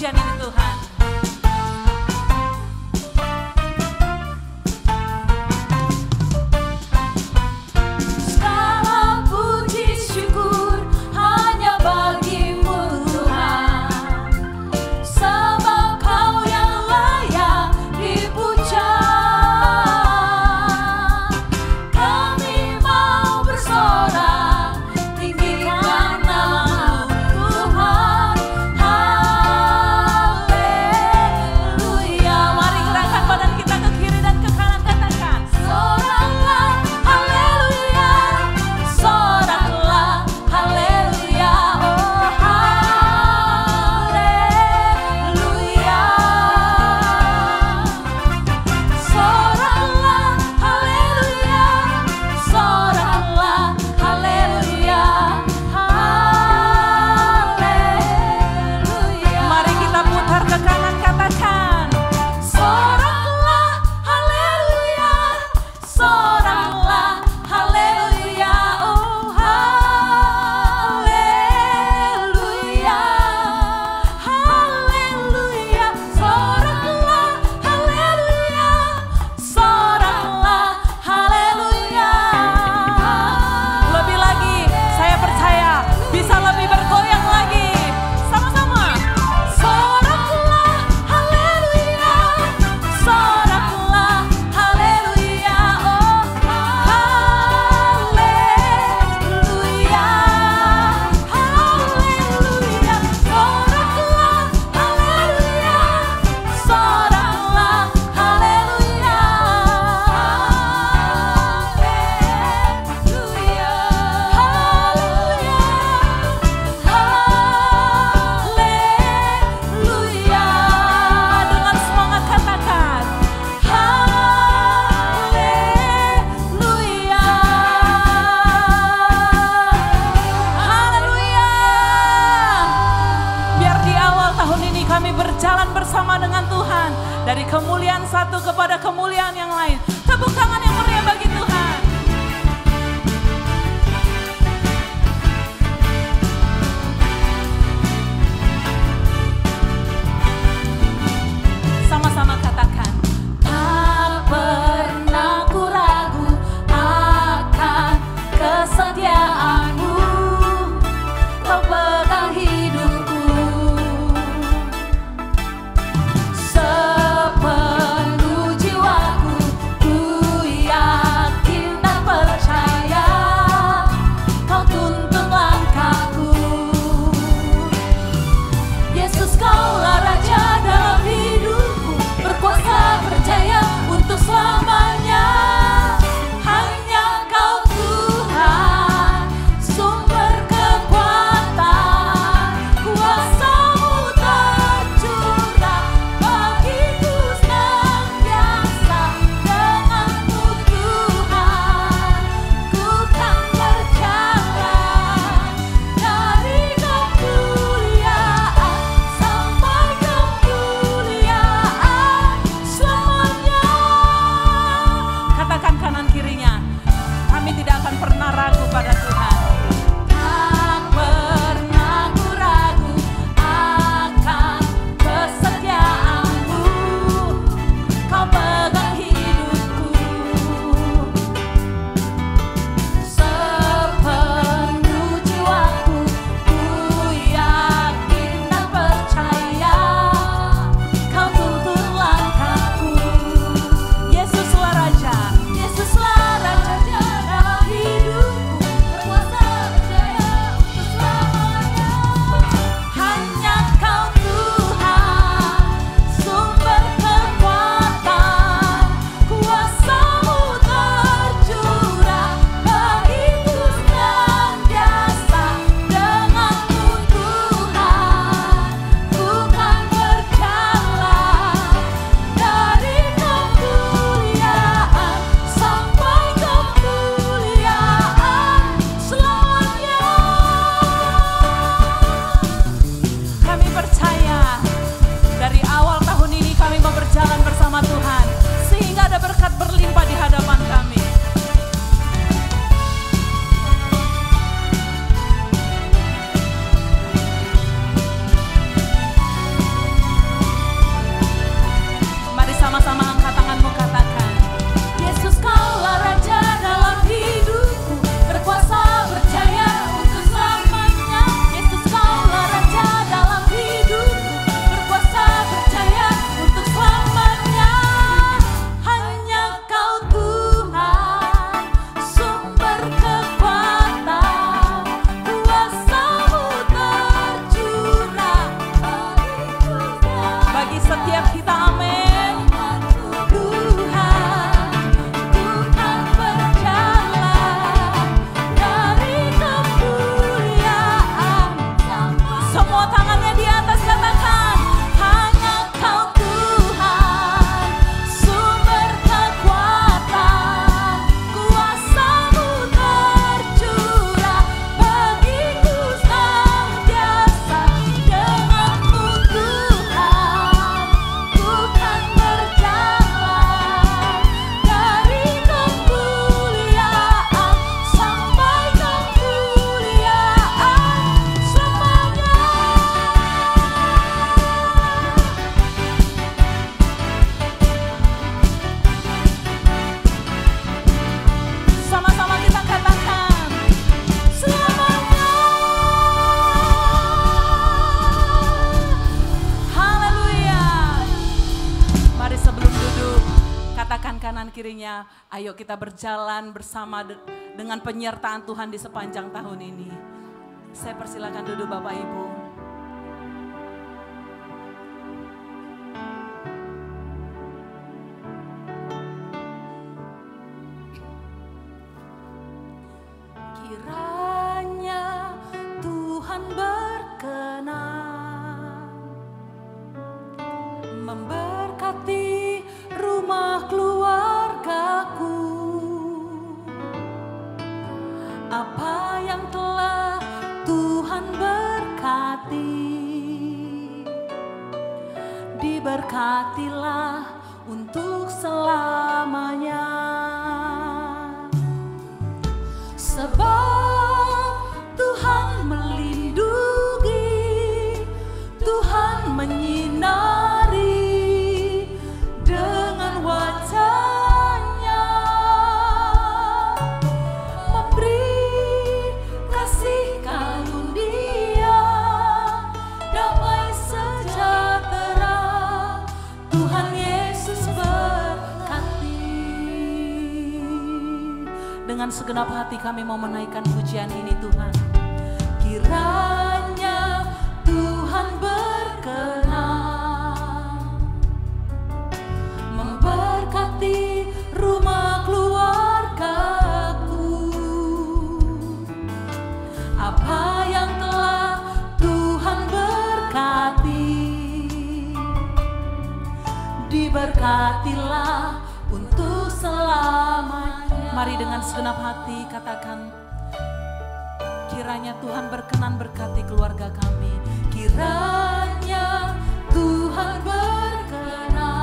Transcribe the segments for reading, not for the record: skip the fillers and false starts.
Haleluya, Dari kemuliaan satu kepada kemuliaan yang lain. Tepuk tangan yang meriah bagi Tuhan. Sama-sama katakan. Tak pernah ku ragu akan kesetiaanmu. Kau pegang hidupku. Sepenuh jiwaku ku yakin dan percaya. Kau tuntun langkahku. Yesus, Kaulah Raja dalam hidupku, berkuasa berjaya untuk selamanya. Hanya Kau Tuhan, sumber kekuatan, kuasa-Mu tercurah bagiku senantiasa. Denganmu Tuhan, ku kan berjalan dari kemuliaan sampai kemuliaan selamanya. Katakan kanan kirinya, kami tidak akan pernah ragu pada Tuhan. Tak pernah ku ragu akan kesetiaanmu. Kau pegang hidupku. Sepenuh jiwaku ku yakin dan percaya. Kau tuntun langkahku. Yesuslah Raja, Yesuslah Raja dalam hidupku, berkuasa berjaya untuk selamanya. Hanya Kau Tuhan, sumber kekuatan, kuasa-Mu tercurah bagiku senantiasa. Denganmu Tuhan, ku kan berjalan dari kemuliaan sampai kemuliaan selamanya. Kami percaya dari awal tahun ini kami mau berjalan bersama Tuhan, sehingga ada berkat berlimpah di hadapan kami. Mari sama-sama angkat tanganmu, katakan. Yesus, Kaulah Raja dalam hidupku, berkuasa berjaya untuk selamanya. Yesus, Kaulah Raja dalam hidupku, berkuasa berjaya untuk selamanya. Hanya Kau Tuhan, sumber kekuatan, kuasa-Mu tercurah bagiku. Bagi setiap kita, amin. Tuhan, Tuhan berjalan dari kemuliaan. Semua tangannya di atas, katakan. Hanya Kau Tuhan, sumber kekuatan, kuasa-Mu tercurah bagiku senantiasa. Denganmu Tuhan, ku kan berjalan dari kemuliaan sampai kemuliaan selamanya. Sama-sama kita katakan, selamanya. Haleluya. Mari sebelum duduk, katakan kanan kirinya, ayo kita berjalan bersama dengan penyertaan Tuhan di sepanjang tahun ini. Saya persilakan duduk Bapak Ibu. Kiranya Tuhan berkenan memberkati rumah keluargaku. Apa yang telah Tuhan berkati diberkatilah untuk selamanya. Sebab Tuhan melindungi, Tuhan menyinari dengan wajah-Nya, memberi kasih karunia, damai sejahtera. Tuhan Yesus berkati. Dengan segenap hati kami mau menaikkan pujian ini Tuhan. Kiranya Tuhan berkenan memberkati rumah keluargaku. Apa yang telah Tuhan berkati, diberkatilah untuk selamanya. Mari dengan segenap hati katakan, kiranya Tuhan berkenan berkati keluarga kami. Kiranya Tuhan berkenan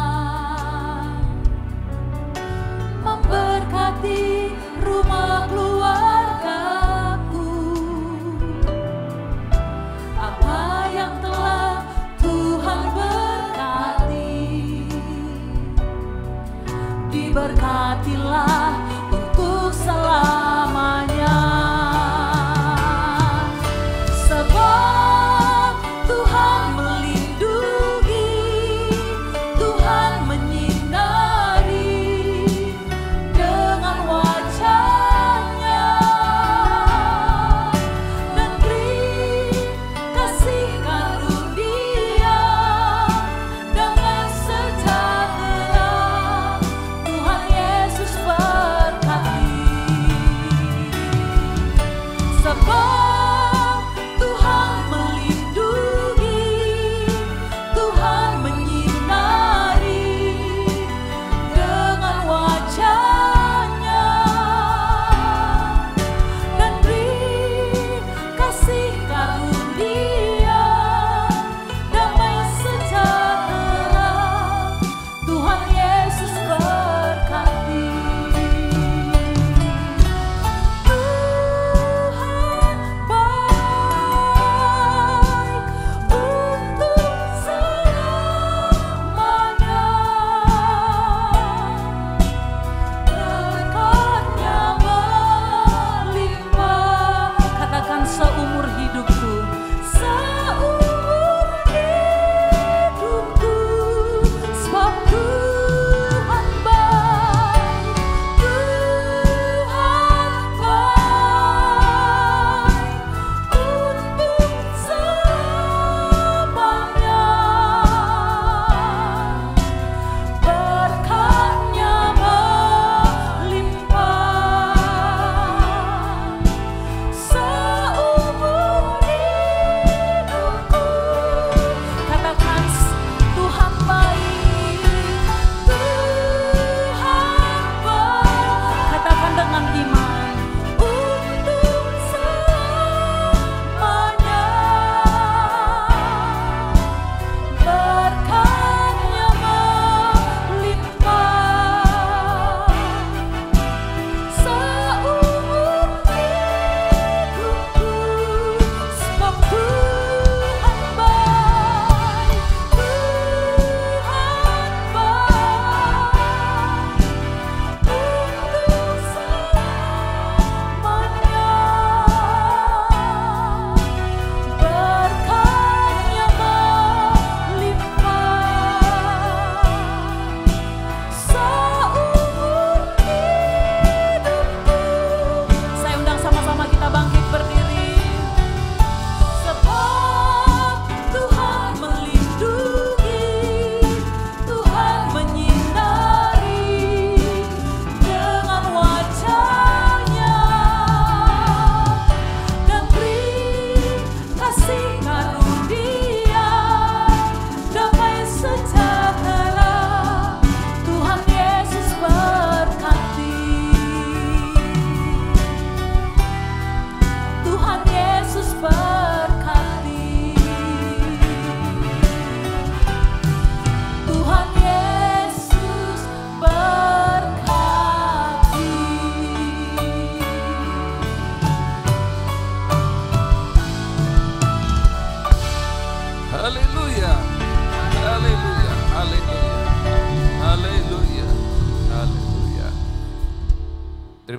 memberkati rumah keluargaku. Apa yang telah Tuhan berkati, diberkatilah untuk selamanya. Sebab Tuhan melindungi, Tuhan menyinari dengan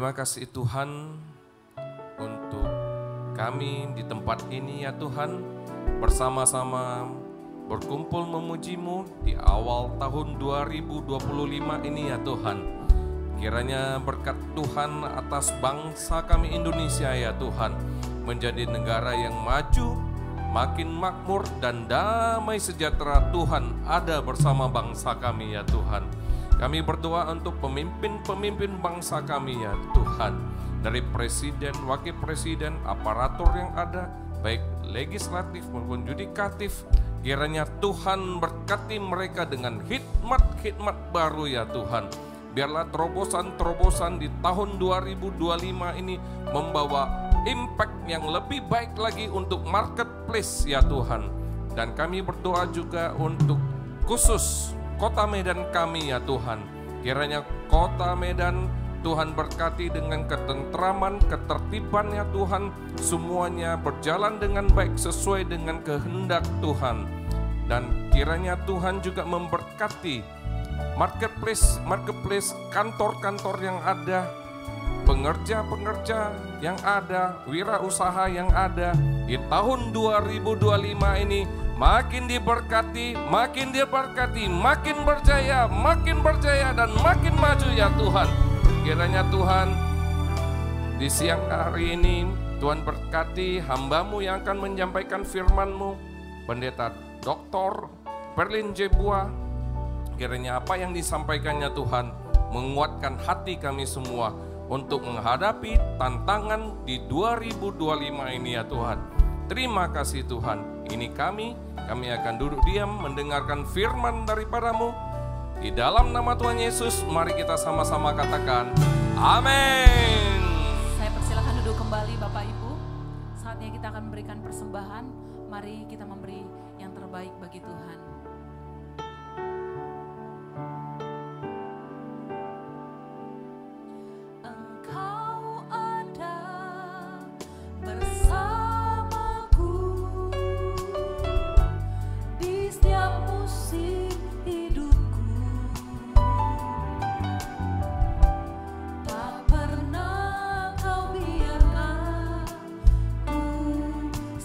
Terima kasih Tuhan untuk kami di tempat ini ya Tuhan, bersama-sama berkumpul memuji-Mu di awal tahun 2025 ini ya Tuhan. Kiranya berkat Tuhan atas bangsa kami Indonesia ya Tuhan, menjadi negara yang maju, makin makmur dan damai sejahtera Tuhan ada bersama bangsa kami ya Tuhan. Kami berdoa untuk pemimpin-pemimpin bangsa kami ya Tuhan, dari presiden, wakil presiden, aparatur yang ada, baik legislatif maupun yudikatif. Kiranya Tuhan berkati mereka dengan hikmat-hikmat baru ya Tuhan. Biarlah terobosan-terobosan di tahun 2025 ini membawa impact yang lebih baik lagi untuk marketplace ya Tuhan. Dan kami berdoa juga untuk khusus Kota Medan kami ya Tuhan. Kiranya Kota Medan Tuhan berkati dengan ketentraman, ketertiban ya Tuhan. Semuanya berjalan dengan baik sesuai dengan kehendak Tuhan. Dan kiranya Tuhan juga memberkati marketplace, kantor-kantor yang ada, pengerja-pengerja yang ada, wirausaha yang ada di tahun 2025 ini makin diberkati, makin berjaya dan makin maju ya Tuhan. Kiranya Tuhan di siang hari ini Tuhan berkati hamba-Mu yang akan menyampaikan firman-Mu, Pendeta Dr. Perlin Jebua. Kiranya apa yang disampaikannya Tuhan menguatkan hati kami semua untuk menghadapi tantangan di 2025 ini ya Tuhan. Terima kasih Tuhan. Ini kami akan duduk diam mendengarkan firman daripada-Mu. Di dalam nama Tuhan Yesus, mari kita sama-sama katakan amin. Saya persilakan duduk kembali Bapak Ibu. Saatnya kita akan memberikan persembahan. Mari kita memberi yang terbaik bagi Tuhan.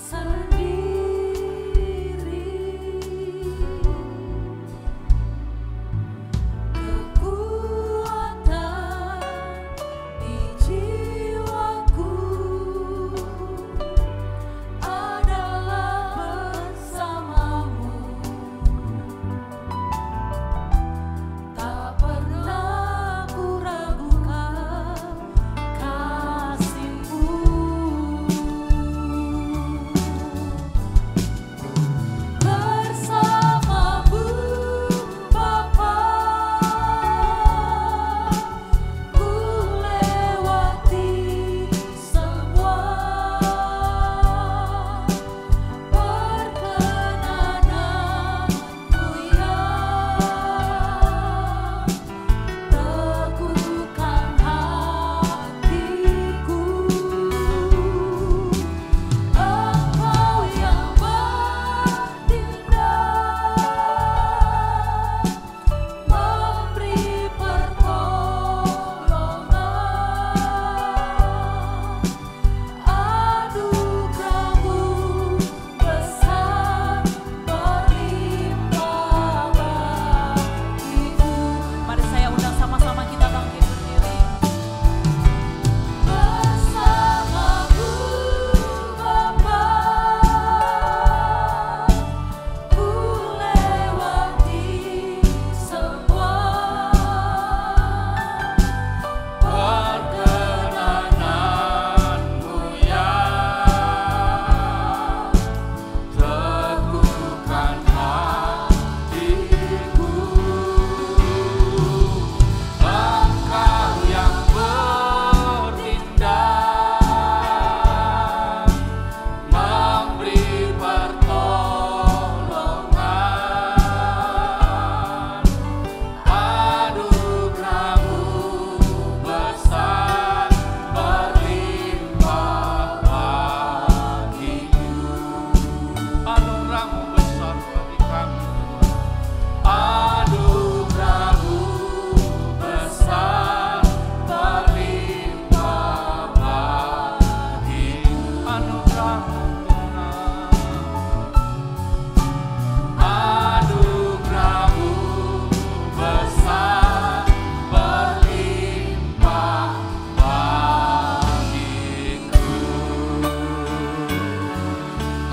Sendiri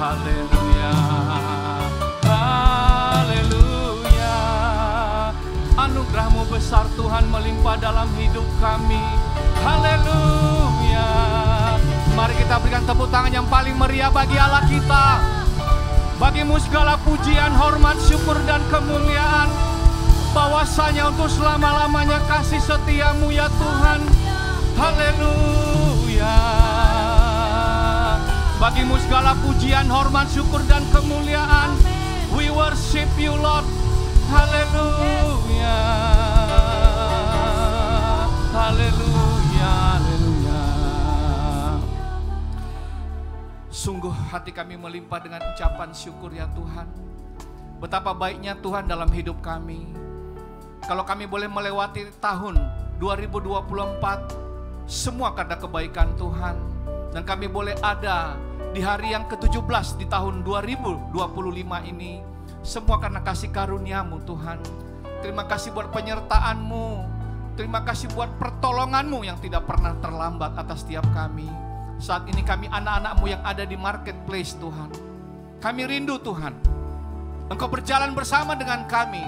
Haleluya, haleluya. Anugerah-Mu besar Tuhan melimpah dalam hidup kami. Haleluya. Mari kita berikan tepuk tangan yang paling meriah bagi Allah kita. Bagi-Mu segala pujian, hormat, syukur, dan kemuliaan. Bahwasanya untuk selama-lamanya kasih setia-Mu ya Tuhan. Haleluya. Bagi-Mu segala pujian, hormat, syukur, dan kemuliaan. We worship You Lord. Haleluya. Haleluya. Haleluya. Sungguh hati kami melimpah dengan ucapan syukur ya Tuhan. Betapa baiknya Tuhan dalam hidup kami. Kalau kami boleh melewati tahun 2024, semua karena kebaikan Tuhan. Dan kami boleh ada di hari yang ke-17 di tahun 2025 ini, semua karena kasih karunia-Mu Tuhan. Terima kasih buat penyertaan-Mu. Terima kasih buat pertolongan-Mu yang tidak pernah terlambat atas setiap kami. Saat ini kami anak-anak-Mu yang ada di marketplace Tuhan. Kami rindu Tuhan, Engkau berjalan bersama dengan kami.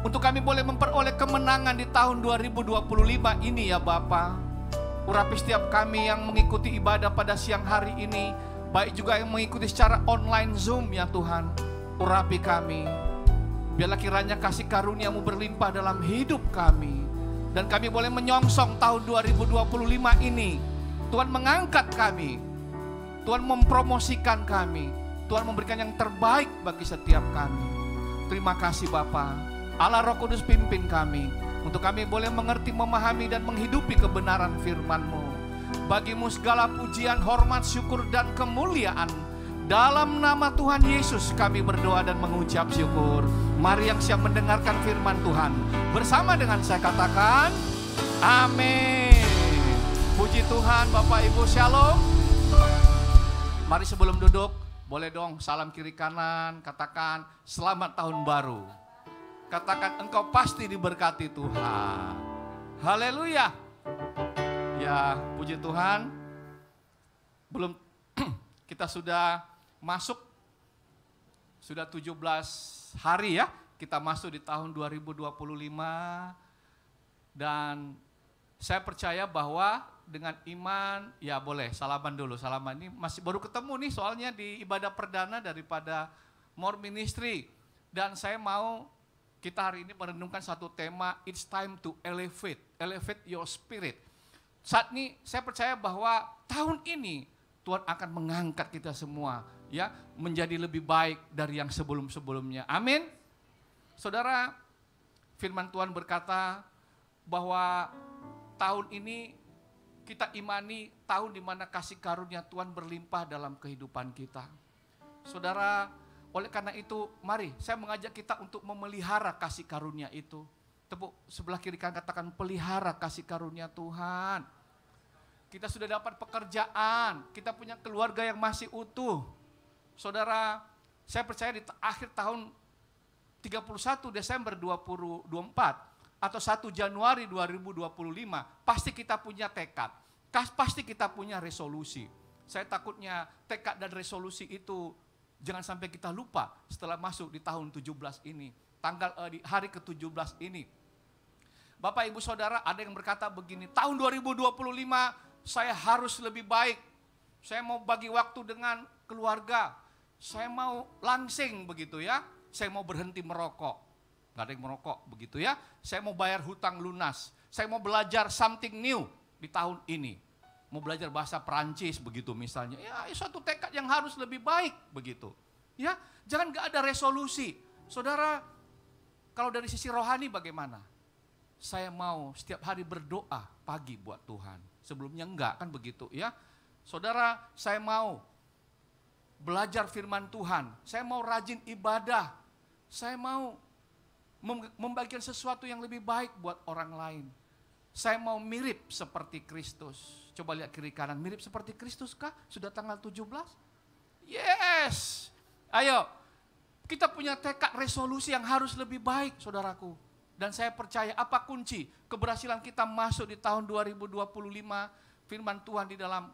Untuk kami boleh memperoleh kemenangan di tahun 2025 ini ya Bapa. Urapi setiap kami yang mengikuti ibadah pada siang hari ini, baik juga yang mengikuti secara online Zoom ya Tuhan. Urapi kami. Biarlah kiranya kasih karunia-Mu berlimpah dalam hidup kami. Dan kami boleh menyongsong tahun 2025 ini. Tuhan mengangkat kami, Tuhan mempromosikan kami, Tuhan memberikan yang terbaik bagi setiap kami. Terima kasih Bapa. Allah Roh Kudus pimpin kami, untuk kami boleh mengerti, memahami, dan menghidupi kebenaran firman-Mu. Bagi-Mu segala pujian, hormat, syukur, dan kemuliaan. Dalam nama Tuhan Yesus kami berdoa dan mengucap syukur. Mari yang siap mendengarkan firman Tuhan, bersama dengan saya katakan, amin. Puji Tuhan, Bapak Ibu, shalom. Mari sebelum duduk, boleh dong salam kiri kanan, katakan selamat tahun baru. Katakan engkau pasti diberkati Tuhan. Haleluya. Ya, puji Tuhan. Belum kita sudah masuk, sudah 17 hari ya, kita masuk di tahun 2025. Dan saya percaya bahwa dengan iman, ya boleh salaman dulu, salaman ini masih baru ketemu nih soalnya di ibadah perdana daripada More Ministry. Dan saya mau kita hari ini merenungkan satu tema, it's time to elevate your spirit. Saat ini saya percaya bahwa tahun ini Tuhan akan mengangkat kita semua ya menjadi lebih baik dari yang sebelum-sebelumnya. Amin. Saudara, firman Tuhan berkata bahwa tahun ini kita imani tahun di mana kasih karunia Tuhan berlimpah dalam kehidupan kita. Saudara, oleh karena itu mari saya mengajak kita untuk memelihara kasih karunia itu. Tepuk sebelah kiri kanan katakan pelihara kasih karunia Tuhan. Kita sudah dapat pekerjaan, kita punya keluarga yang masih utuh. Saudara, saya percaya di akhir tahun 31 Desember 2024 atau 1 Januari 2025, pasti kita punya tekad, pasti kita punya resolusi. Saya takutnya tekad dan resolusi itu jangan sampai kita lupa setelah masuk di tahun 17 ini, di hari ke-17 ini. Bapak Ibu Saudara, ada yang berkata begini, tahun 2025 saya harus lebih baik, saya mau bagi waktu dengan keluarga, saya mau langsing begitu ya, saya mau berhenti merokok. Gak ada yang merokok begitu ya. Saya mau bayar hutang lunas. Saya mau belajar something new di tahun ini. Mau belajar bahasa Perancis begitu misalnya. Ya suatu tekad yang harus lebih baik begitu. Ya, jangan gak ada resolusi. Saudara, kalau dari sisi rohani bagaimana? Saya mau setiap hari berdoa pagi buat Tuhan. Sebelumnya enggak kan begitu ya. Saudara, saya mau belajar firman Tuhan. Saya mau rajin ibadah. Saya mau membagikan sesuatu yang lebih baik buat orang lain. Saya mau mirip seperti Kristus. Coba lihat kiri kanan, mirip seperti Kristus kah? Sudah tanggal 17? Yes. Ayo, kita punya tekad resolusi yang harus lebih baik saudaraku. Dan saya percaya apa kunci keberhasilan kita masuk di tahun 2025, firman Tuhan di dalam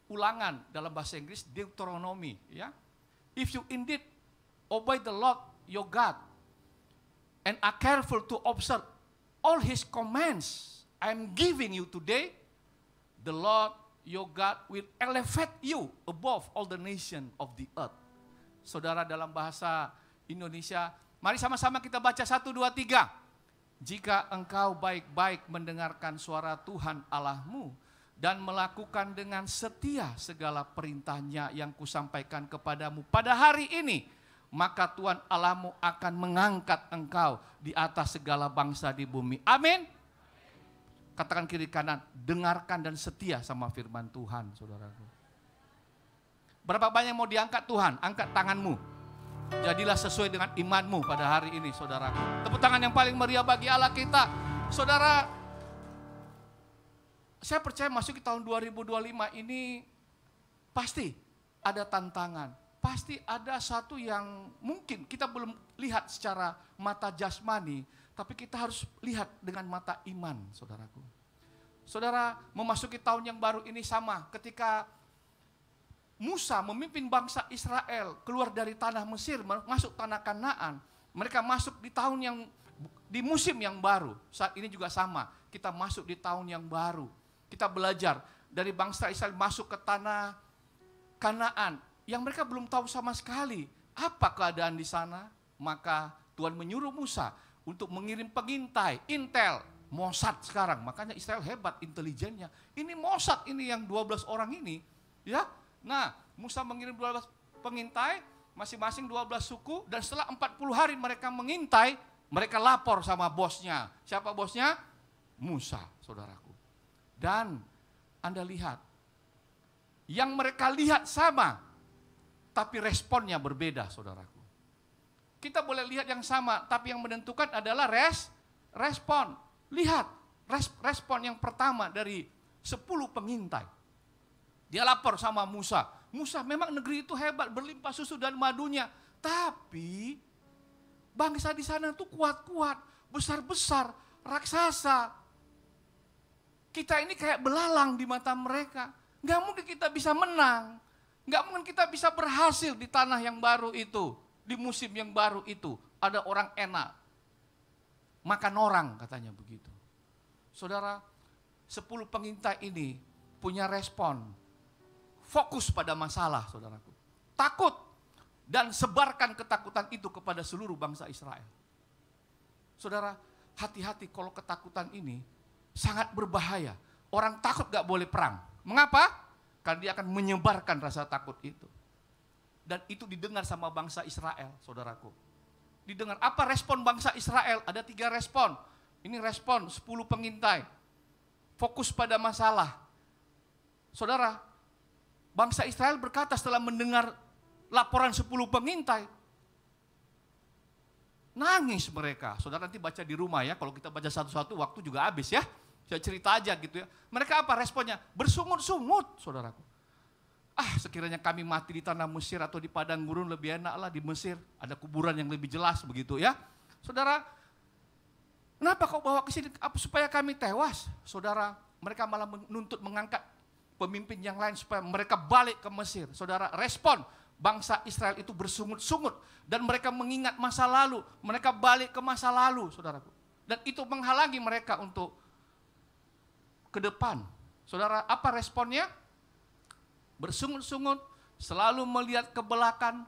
Ulangan dalam bahasa Inggris Deuteronomy, ya. If you indeed obey the Lord your God and are careful to observe all his commands I am giving you today, the Lord your God will elevate you above all the nation of the earth. Saudara, dalam bahasa Indonesia, mari sama-sama kita baca 1, 2, 3. Jika engkau baik-baik mendengarkan suara Tuhan Allahmu dan melakukan dengan setia segala perintahnya yang kusampaikan kepadamu pada hari ini, maka Tuhan Allahmu akan mengangkat engkau di atas segala bangsa di bumi. Amin. Katakan kiri kanan, dengarkan dan setia sama firman Tuhan, saudaraku. Berapa banyak mau diangkat Tuhan? Angkat tanganmu. Jadilah sesuai dengan imanmu pada hari ini, saudaraku. Tepuk tangan yang paling meriah bagi Allah kita. Saudara, saya percaya masuk ke tahun 2025 ini pasti ada tantangan. Pasti ada satu yang mungkin kita belum lihat secara mata jasmani, tapi kita harus lihat dengan mata iman, saudaraku. Saudara, memasuki tahun yang baru ini sama ketika Musa memimpin bangsa Israel keluar dari tanah Mesir, masuk tanah Kanaan. Mereka masuk di musim yang baru. Saat ini juga sama, kita masuk di tahun yang baru. Kita belajar dari bangsa Israel masuk ke tanah Kanaan yang mereka belum tahu sama sekali apa keadaan di sana. Maka Tuhan menyuruh Musa untuk mengirim pengintai, intel, Mossad sekarang. Makanya Israel hebat intelijennya. Ini Mossad ini yang 12 orang ini, ya. Nah, Musa mengirim 12 pengintai, masing-masing 12 suku, dan setelah 40 hari mereka mengintai, mereka lapor sama bosnya. Siapa bosnya? Musa, saudaraku. Dan Anda lihat, yang mereka lihat sama, tapi responnya berbeda, saudaraku. Kita boleh lihat yang sama, tapi yang menentukan adalah respon. Lihat, respon yang pertama dari 10 pengintai. Dia lapor sama Musa. Musa, memang negeri itu hebat, berlimpah susu dan madunya. Tapi bangsa di sana tuh kuat-kuat, besar-besar, raksasa. Kita ini kayak belalang di mata mereka. Gak mungkin kita bisa menang. Gak mungkin kita bisa berhasil di tanah yang baru itu. Di musim yang baru itu. Ada orang enak. Makan orang, katanya begitu. Saudara, 10 pengintai ini punya respon. Fokus pada masalah, saudaraku. Takut dan sebarkan ketakutan itu kepada seluruh bangsa Israel. Saudara, hati-hati kalau ketakutan ini sangat berbahaya. Orang takut gak boleh perang. Mengapa? Karena dia akan menyebarkan rasa takut itu. Dan itu didengar sama bangsa Israel, saudaraku. Didengar. Apa respon bangsa Israel? Ada 3 respon. Ini respon 10 pengintai. Fokus pada masalah. Saudara, bangsa Israel berkata setelah mendengar laporan 10 pengintai, nangis mereka. Saudara nanti baca di rumah ya, kalau kita baca satu-satu waktu juga habis ya. Saya cerita aja gitu ya. Mereka apa responnya? Bersungut-sungut, saudaraku. Sekiranya kami mati di tanah Mesir atau di padang gurun lebih enak lah di Mesir. Ada kuburan yang lebih jelas begitu ya. Saudara, kenapa kau bawa ke sini supaya kami tewas? Saudara, mereka malah menuntut mengangkat pemimpin yang lain supaya mereka balik ke Mesir. Saudara, respon bangsa Israel itu bersungut-sungut dan mereka mengingat masa lalu, mereka balik ke masa lalu, saudaraku. Dan itu menghalangi mereka untuk ke depan. Saudara, apa responnya? Bersungut-sungut, selalu melihat ke belakang,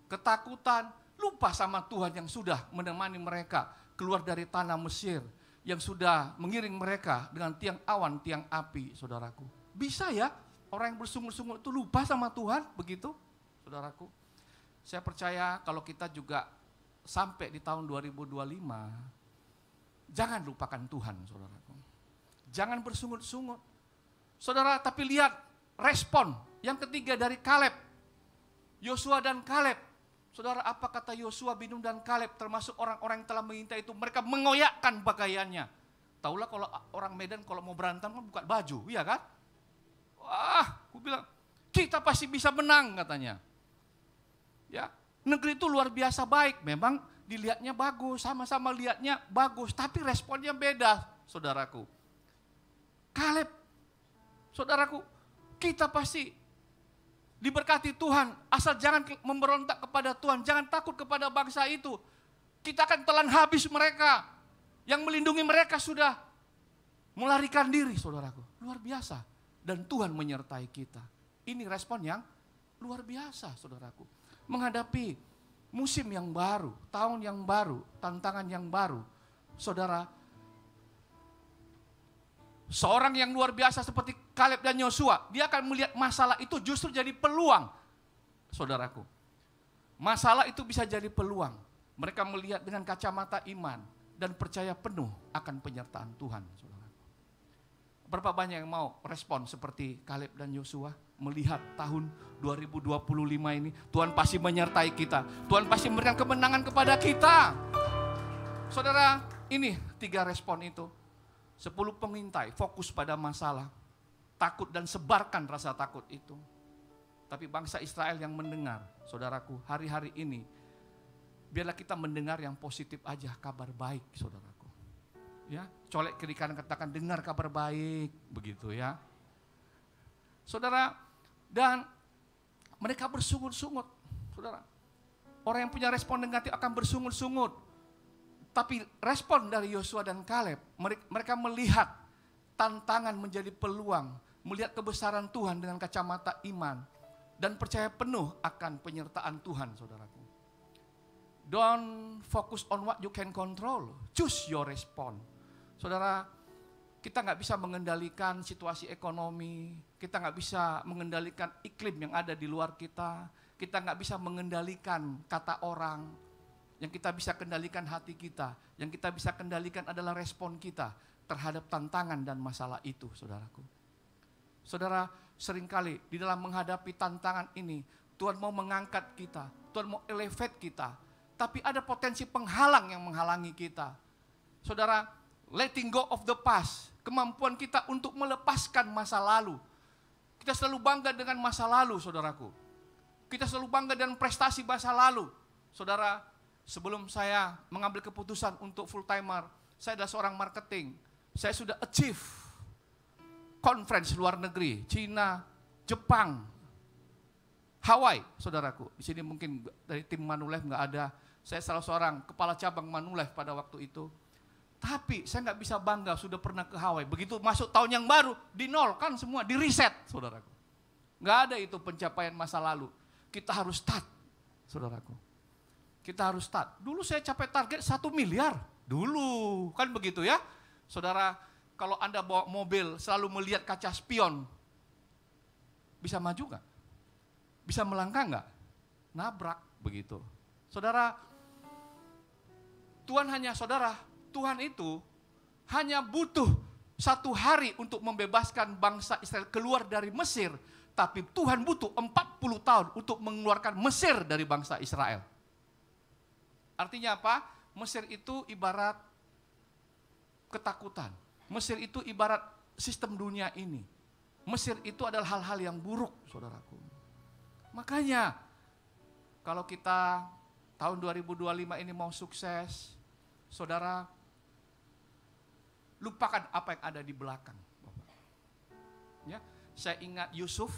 ketakutan, lupa sama Tuhan yang sudah menemani mereka keluar dari tanah Mesir, yang sudah mengiring mereka dengan tiang awan, tiang api, saudaraku. Bisa ya orang yang bersungut-sungut itu lupa sama Tuhan, begitu, saudaraku. Saya percaya kalau kita juga sampai di tahun 2025, jangan lupakan Tuhan, saudaraku. Jangan bersungut-sungut. Saudara, tapi lihat respon yang ketiga dari Kaleb. Yosua dan Kaleb. Saudara, apa kata Yosua bin Nun dan Kaleb termasuk orang-orang yang telah mengintai itu? Mereka mengoyakkan pakaiannya. Taulah kalau orang Medan kalau mau berantem kan buka baju, iya kan? Wah, aku bilang, kita pasti bisa menang katanya. Ya, negeri itu luar biasa baik, memang dilihatnya bagus, sama-sama lihatnya bagus, tapi responnya beda, saudaraku. Kaleb, saudaraku, kita pasti diberkati Tuhan, asal jangan memberontak kepada Tuhan, jangan takut kepada bangsa itu. Kita akan telan habis mereka. Yang melindungi mereka sudah melarikan diri, saudaraku. Luar biasa. Dan Tuhan menyertai kita. Ini respon yang luar biasa, saudaraku. Menghadapi musim yang baru, tahun yang baru, tantangan yang baru. Saudara, seorang yang luar biasa seperti Kaleb dan Yosua, dia akan melihat masalah itu justru jadi peluang, saudaraku. Masalah itu bisa jadi peluang. Mereka melihat dengan kacamata iman dan percaya penuh akan penyertaan Tuhan, saudaraku. Berapa banyak yang mau respon seperti Kaleb dan Yosua, melihat tahun 2025 ini, Tuhan pasti menyertai kita. Tuhan pasti memberikan kemenangan kepada kita. Saudara, ini 3 respon itu. 10 pengintai fokus pada masalah, takut dan sebarkan rasa takut itu. Tapi bangsa Israel yang mendengar, saudaraku, hari-hari ini, biarlah kita mendengar yang positif aja, kabar baik, saudaraku. Ya, colek kiri kanan katakan dengar kabar baik, begitu ya. Saudara, dan mereka bersungut-sungut, saudara. Orang yang punya respon negatif akan bersungut-sungut. Tapi respon dari Yosua dan Kaleb, mereka melihat tantangan menjadi peluang, melihat kebesaran Tuhan dengan kacamata iman, dan percaya penuh akan penyertaan Tuhan, saudaraku. Don't focus on what you can control, choose your response. Saudara, kita nggak bisa mengendalikan situasi ekonomi, kita nggak bisa mengendalikan iklim yang ada di luar kita nggak bisa mengendalikan kata orang. Yang kita bisa kendalikan hati kita, yang kita bisa kendalikan adalah respon kita terhadap tantangan dan masalah itu, saudaraku. Saudara, seringkali di dalam menghadapi tantangan ini, Tuhan mau mengangkat kita, Tuhan mau elevate kita, tapi ada potensi penghalang yang menghalangi kita. Saudara, letting go of the past, kemampuan kita untuk melepaskan masa lalu. Kita selalu bangga dengan masa lalu, saudaraku. Kita selalu bangga dengan prestasi masa lalu. Saudara, sebelum saya mengambil keputusan untuk full timer, saya adalah seorang marketing. Saya sudah achieve conference luar negeri, Cina, Jepang, Hawaii, saudaraku. Di sini mungkin dari tim Manulife nggak ada. Saya salah seorang kepala cabang Manulife pada waktu itu. Tapi saya nggak bisa bangga sudah pernah ke Hawaii. Begitu masuk tahun yang baru, dinolkan semua, di reset, saudaraku. Nggak ada itu pencapaian masa lalu. Kita harus start, saudaraku. Kita harus start. Dulu saya capai target 1 miliar. Dulu, kan begitu ya. Saudara, kalau Anda bawa mobil selalu melihat kaca spion, bisa maju nggak? Bisa melangkah nggak? Nabrak, begitu. Saudara, Tuhan itu hanya butuh 1 hari untuk membebaskan bangsa Israel keluar dari Mesir. Tapi Tuhan butuh 40 tahun untuk mengeluarkan Mesir dari bangsa Israel. Artinya apa? Mesir itu ibarat ketakutan. Mesir itu ibarat sistem dunia ini. Mesir itu adalah hal-hal yang buruk, saudaraku. Makanya, kalau kita tahun 2025 ini mau sukses, saudara, lupakan apa yang ada di belakang. Ya, saya ingat Yusuf.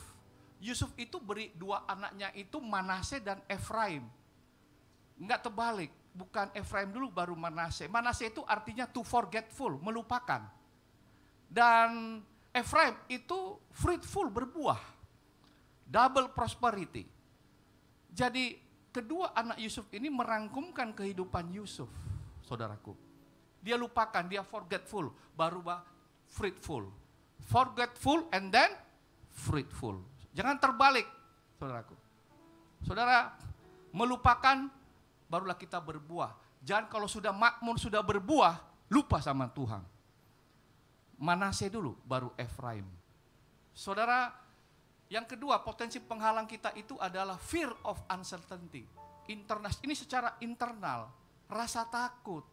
Yusuf itu beri 2 anaknya itu Manase dan Efraim. Enggak terbalik, bukan Efraim dulu baru Manase. Manase itu artinya to forgetful, melupakan. Dan Efraim itu fruitful, berbuah. Double prosperity. Jadi kedua anak Yusuf ini merangkumkan kehidupan Yusuf, saudaraku. Dia lupakan, dia forgetful, baru fruitful. Forgetful and then fruitful. Jangan terbalik, saudaraku. Saudara, melupakan barulah kita berbuah. Jangan kalau sudah makmur, sudah berbuah, lupa sama Tuhan. Manase dulu, baru Efraim. Saudara, yang kedua potensi penghalang kita itu adalah fear of uncertainty. Ini secara internal, rasa takut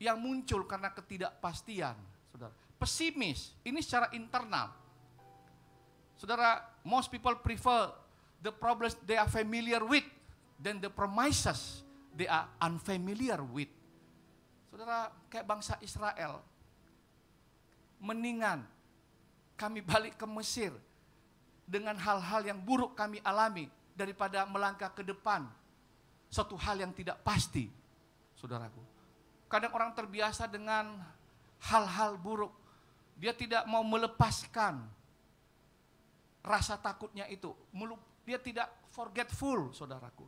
yang muncul karena ketidakpastian. Saudara, pesimis, ini secara internal. Saudara, most people prefer the problems they are familiar with than the promises they are unfamiliar with. Saudara, kayak bangsa Israel, mendingan kami balik ke Mesir dengan hal-hal yang buruk kami alami daripada melangkah ke depan. Suatu hal yang tidak pasti, saudaraku. Kadang orang terbiasa dengan hal-hal buruk. Dia tidak mau melepaskan rasa takutnya itu. Dia tidak forgetful, saudaraku.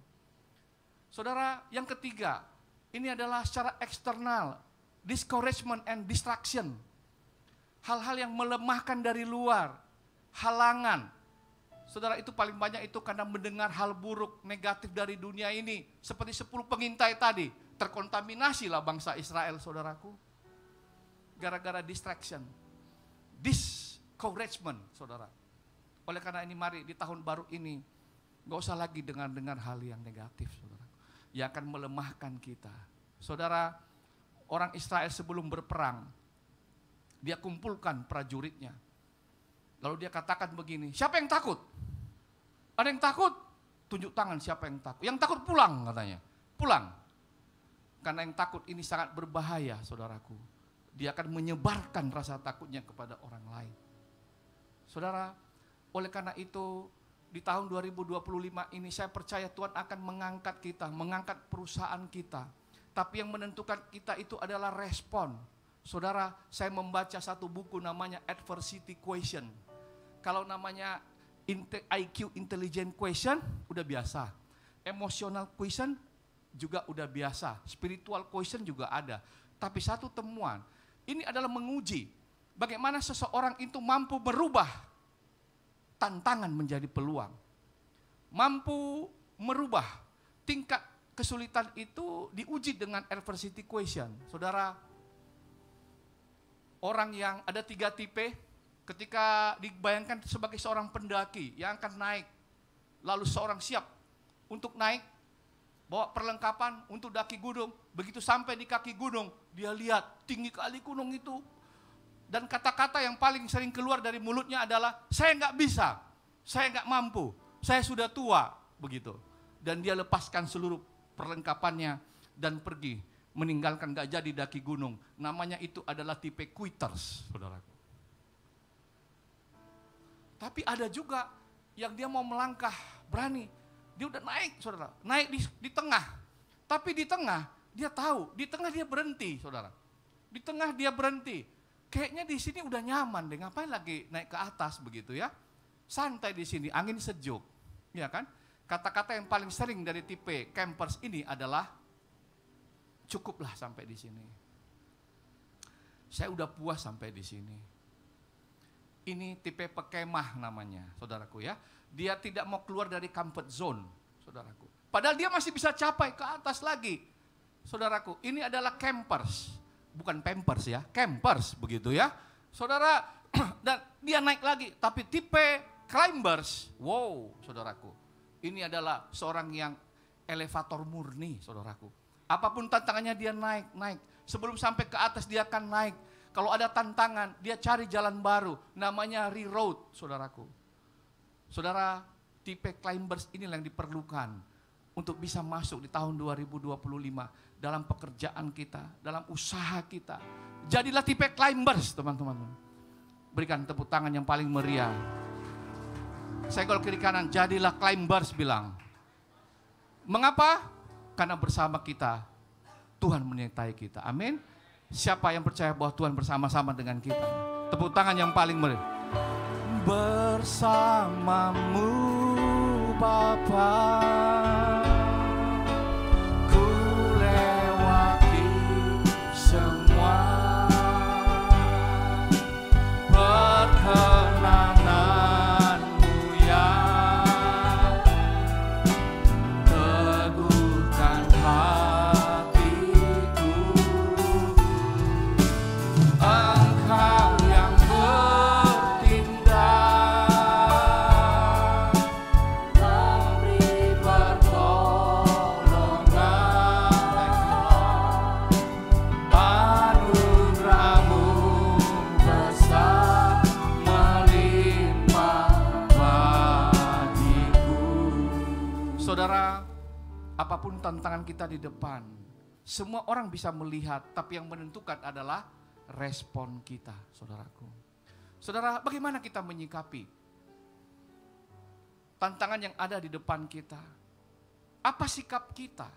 Saudara, yang ketiga, ini adalah secara eksternal, discouragement and distraction. Hal-hal yang melemahkan dari luar, halangan. Saudara, itu paling banyak itu karena mendengar hal buruk, negatif dari dunia ini. Seperti 10 pengintai tadi, terkontaminasilah bangsa Israel, saudaraku. Gara-gara distraction, discouragement, saudara. Oleh karena ini mari di tahun baru ini, gak usah lagi dengar hal yang negatif, saudara. Yang akan melemahkan kita. Saudara, orang Israel sebelum berperang, dia kumpulkan prajuritnya. Lalu dia katakan begini, siapa yang takut? Ada yang takut? Tunjuk tangan siapa yang takut. Yang takut pulang katanya, pulang. Karena yang takut ini sangat berbahaya, saudaraku. Dia akan menyebarkan rasa takutnya kepada orang lain. Saudara, oleh karena itu di tahun 2025 ini saya percaya Tuhan akan mengangkat kita, mengangkat perusahaan kita. Tapi yang menentukan kita itu adalah respon. Saudara, saya membaca satu buku namanya Adversity Question. Kalau namanya IQ Intelligent Question udah biasa. Emotional Question juga udah biasa. Spiritual Question juga ada. Tapi satu temuan, ini adalah menguji bagaimana seseorang itu mampu merubah tantangan menjadi peluang. Mampu merubah tingkat kesulitan itu diuji dengan adversity question. Saudara, orang yang ada 3 tipe ketika dibayangkan sebagai seorang pendaki yang akan naik. Lalu seorang siap untuk naik, bawa perlengkapan untuk daki gunung. Begitu sampai di kaki gunung, dia lihat tinggi kali gunung itu. Dan kata-kata yang paling sering keluar dari mulutnya adalah, saya nggak bisa, saya nggak mampu, saya sudah tua, begitu. Dan dia lepaskan seluruh perlengkapannya dan pergi, meninggalkan nggak jadi daki gunung. Namanya itu adalah tipe quitters, saudaraku. Tapi ada juga yang dia mau melangkah, berani. Dia udah naik, saudara, naik di tengah. Tapi di tengah, dia tahu, di tengah dia berhenti, saudara. Di tengah dia berhenti. Kayaknya di sini udah nyaman deh, ngapain lagi naik ke atas begitu ya. Santai di sini, angin sejuk. Ya kan? Kata-kata yang paling sering dari tipe campers ini adalah, cukuplah sampai di sini. Saya udah puas sampai di sini. Ini tipe pekemah namanya, saudaraku ya. Dia tidak mau keluar dari comfort zone, saudaraku. Padahal dia masih bisa capai ke atas lagi. Saudaraku, ini adalah campers. Bukan pampers ya, campers begitu ya. Saudara, dan dia naik lagi. Tapi tipe climbers, wow saudaraku. Ini adalah seorang yang elevator murni, saudaraku. Apapun tantangannya dia naik. Sebelum sampai ke atas dia akan naik. Kalau ada tantangan, dia cari jalan baru. Namanya reroute, saudaraku. Saudara, tipe climbers inilah yang diperlukan untuk bisa masuk di tahun 2025 dalam pekerjaan kita, dalam usaha kita. Jadilah tipe climbers, teman-teman. Berikan tepuk tangan yang paling meriah. Senggol kiri kanan, jadilah climbers bilang. Mengapa? Karena bersama kita, Tuhan menyertai kita. Amin. Siapa yang percaya bahwa Tuhan bersama-sama dengan kita? Tepuk tangan yang paling meriah. Bersamamu Bapa, ku lewati semua perkenananmu yang teguhkan hatiku. Engkau yang Saudara, apapun tantangan kita di depan, semua orang bisa melihat, tapi yang menentukan adalah respon kita, saudaraku. Saudara, bagaimana kita menyikapi tantangan yang ada di depan kita. Apa sikap kita?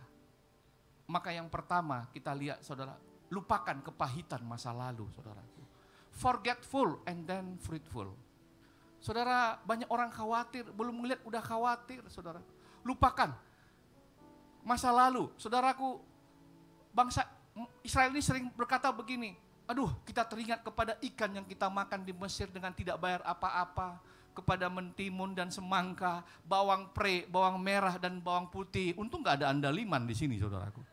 Maka yang pertama kita lihat saudara, lupakan kepahitan masa lalu saudaraku. Forgetful and then fruitful. Saudara, banyak orang khawatir, belum melihat udah khawatir saudara. Lupakan masa lalu. Saudaraku, bangsa Israel ini sering berkata begini, aduh kita teringat kepada ikan yang kita makan di Mesir dengan tidak bayar apa-apa, kepada mentimun dan semangka, bawang pre, bawang merah dan bawang putih. Untung gak ada andaliman di sini saudaraku.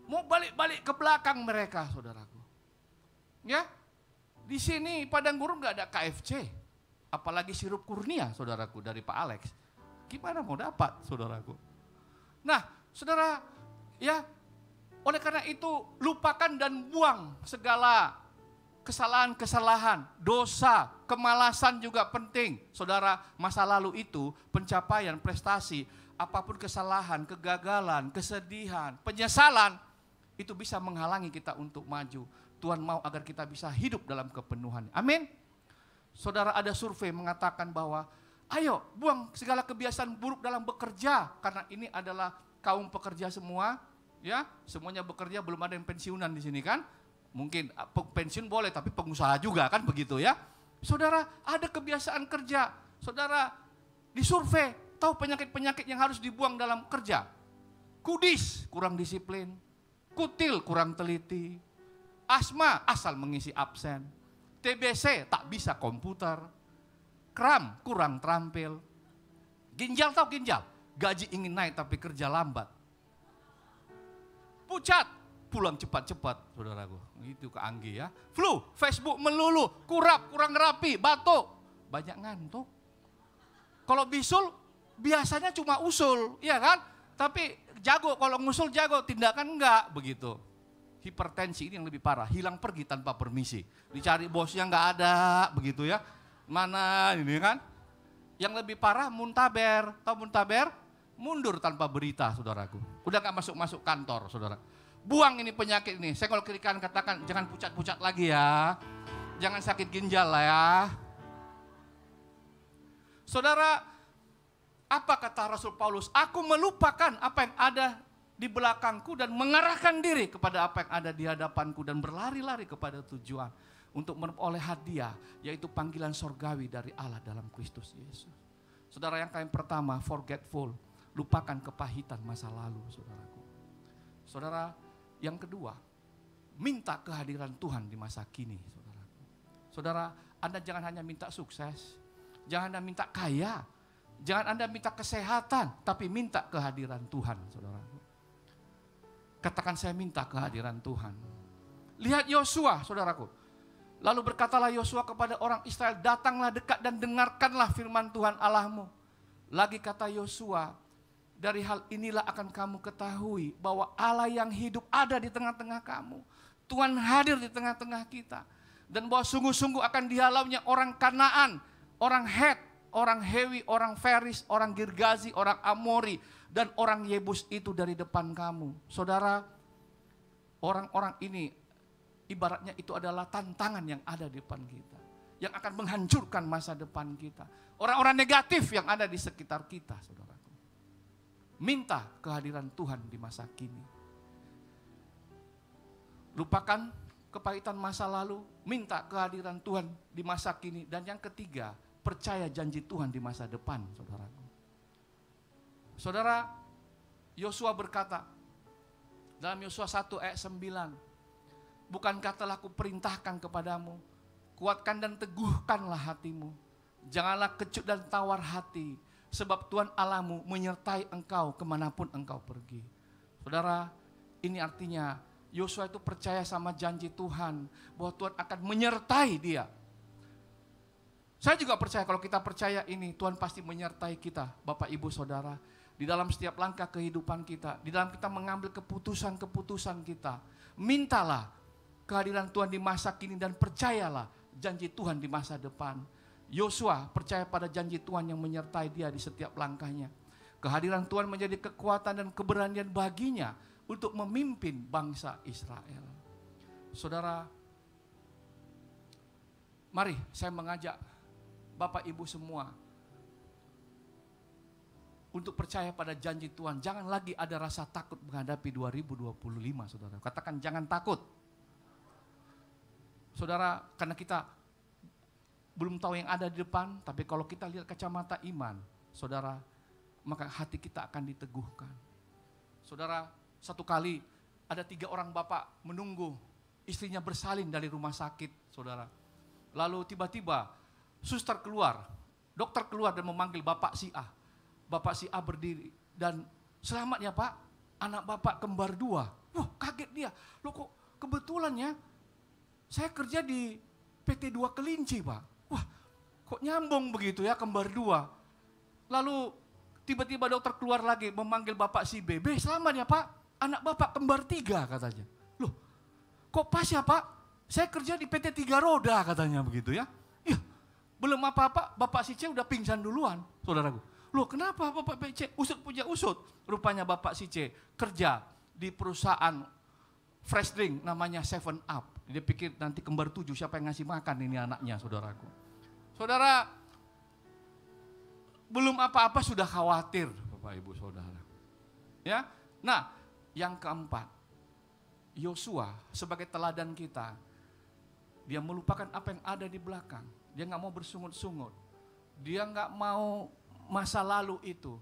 Mau balik-balik ke belakang mereka saudaraku. Ya, di sini padang gurun gak ada KFC. Apalagi sirup kurnia saudaraku dari Pak Alex. Gimana mau dapat saudaraku? Nah saudara, ya oleh karena itu lupakan dan buang segala kesalahan-kesalahan, dosa, kemalasan juga penting. Saudara, masa lalu itu pencapaian, prestasi, apapun kesalahan, kegagalan, kesedihan, penyesalan, itu bisa menghalangi kita untuk maju. Tuhan mau agar kita bisa hidup dalam kepenuhan. Amin. Saudara, ada survei mengatakan bahwa ayo buang segala kebiasaan buruk dalam bekerja, karena ini adalah kaum pekerja semua, ya, semuanya bekerja, belum ada yang pensiunan di sini kan? Mungkin pensiun boleh, tapi pengusaha juga kan begitu ya. Saudara, ada kebiasaan kerja. Saudara, disurvei, tahu penyakit-penyakit yang harus dibuang dalam kerja. Kudis, kurang disiplin. Kutil, kurang teliti. Asma, asal mengisi absen. TBC, tak bisa komputer. Kram, kurang terampil. Ginjal, tahu ginjal? Gaji ingin naik tapi kerja lambat. Pucat, pulang cepat-cepat, saudaraku. Itu ke Anggi ya. Flu, Facebook melulu, kurap, kurang rapi, batuk. Banyak ngantuk. Kalau bisul, biasanya cuma usul, ya kan? Tapi jago, kalau ngusul jago, tindakan enggak, begitu. Hipertensi ini yang lebih parah, hilang pergi tanpa permisi. Dicari bosnya enggak ada, begitu ya. Mana ini kan? Yang lebih parah muntaber, tahu muntaber? Mundur tanpa berita, saudaraku. Udah enggak masuk-masuk kantor, saudara. Buang ini penyakit ini. Saya kalau kiri kanan katakan jangan pucat-pucat lagi ya. Jangan sakit ginjal lah ya. Saudara, apa kata Rasul Paulus? Aku melupakan apa yang ada di belakangku dan mengarahkan diri kepada apa yang ada di hadapanku dan berlari-lari kepada tujuan untuk memperoleh hadiah, yaitu panggilan sorgawi dari Allah dalam Kristus Yesus. Saudara, yang pertama, forgetful, lupakan kepahitan masa lalu, saudaraku. Saudara, yang kedua, minta kehadiran Tuhan di masa kini, saudaraku. Saudara, Anda jangan hanya minta sukses, jangan Anda minta kaya, jangan Anda minta kesehatan, tapi minta kehadiran Tuhan, saudaraku. Katakan, saya minta kehadiran Tuhan. Lihat Yosua, saudaraku. Lalu berkatalah Yosua kepada orang Israel, datanglah dekat dan dengarkanlah firman Tuhan Allahmu. Lagi kata Yosua, dari hal inilah akan kamu ketahui bahwa Allah yang hidup ada di tengah-tengah kamu. Tuhan hadir di tengah-tengah kita. Dan bahwa sungguh-sungguh akan dihalaunya orang Kanaan, orang Het, orang Hewi, orang Feris, orang Girgazi, orang Amori, dan orang Yebus itu dari depan kamu. Saudara, orang-orang ini ibaratnya itu adalah tantangan yang ada di depan kita. Yang akan menghancurkan masa depan kita. Orang-orang negatif yang ada di sekitar kita, saudaraku. Minta kehadiran Tuhan di masa kini. Lupakan kepahitan masa lalu, minta kehadiran Tuhan di masa kini. Dan yang ketiga, percaya janji Tuhan di masa depan, saudaraku. Saudara, Yosua berkata dalam Yosua 1 ayat 9, bukankah telah kuperintahkan kepadamu, kuatkan dan teguhkanlah hatimu, janganlah kecut dan tawar hati, sebab Tuhan Allahmu menyertai engkau kemanapun engkau pergi. Saudara, ini artinya Yosua itu percaya sama janji Tuhan, bahwa Tuhan akan menyertai dia. Saya juga percaya, kalau kita percaya ini, Tuhan pasti menyertai kita, Bapak Ibu Saudara. Di dalam setiap langkah kehidupan kita, di dalam kita mengambil keputusan-keputusan kita. Mintalah kehadiran Tuhan di masa kini dan percayalah janji Tuhan di masa depan. Yosua percaya pada janji Tuhan yang menyertai dia di setiap langkahnya. Kehadiran Tuhan menjadi kekuatan dan keberanian baginya untuk memimpin bangsa Israel. Saudara, mari saya mengajak Bapak Ibu semua untuk percaya pada janji Tuhan. Jangan lagi ada rasa takut menghadapi 2025, saudara. Katakan jangan takut. Saudara, karena kita belum tahu yang ada di depan, tapi kalau kita lihat kacamata iman, saudara, maka hati kita akan diteguhkan. Saudara, satu kali ada 3 orang bapak menunggu istrinya bersalin dari rumah sakit, saudara. Lalu tiba-tiba suster keluar, dokter keluar dan memanggil Bapak si A. Bapak si A berdiri dan selamat ya Pak, anak Bapak kembar 2. Wah, kaget dia. Loh kok kebetulan ya, saya kerja di PT 2 Kelinci Pak. Wah, kok nyambung begitu ya, kembar 2. Lalu tiba-tiba dokter keluar lagi memanggil Bapak si B. Selamat ya Pak, anak Bapak kembar 3 katanya. Loh, kok pas ya Pak, saya kerja di PT 3 Roda katanya begitu ya. Ya, belum apa-apa Bapak si C udah pingsan duluan, saudaraku. Loh kenapa Bapak PC usut punya usut? Rupanya Bapak si C kerja di perusahaan fresh drink namanya 7up. Dia pikir nanti kembar 7 siapa yang ngasih makan ini anaknya, saudaraku. Saudara, belum apa-apa sudah khawatir Bapak Ibu Saudara. Ya, nah yang keempat, Yosua sebagai teladan kita, dia melupakan apa yang ada di belakang. Dia nggak mau bersungut-sungut. Dia nggak mau masa lalu itu.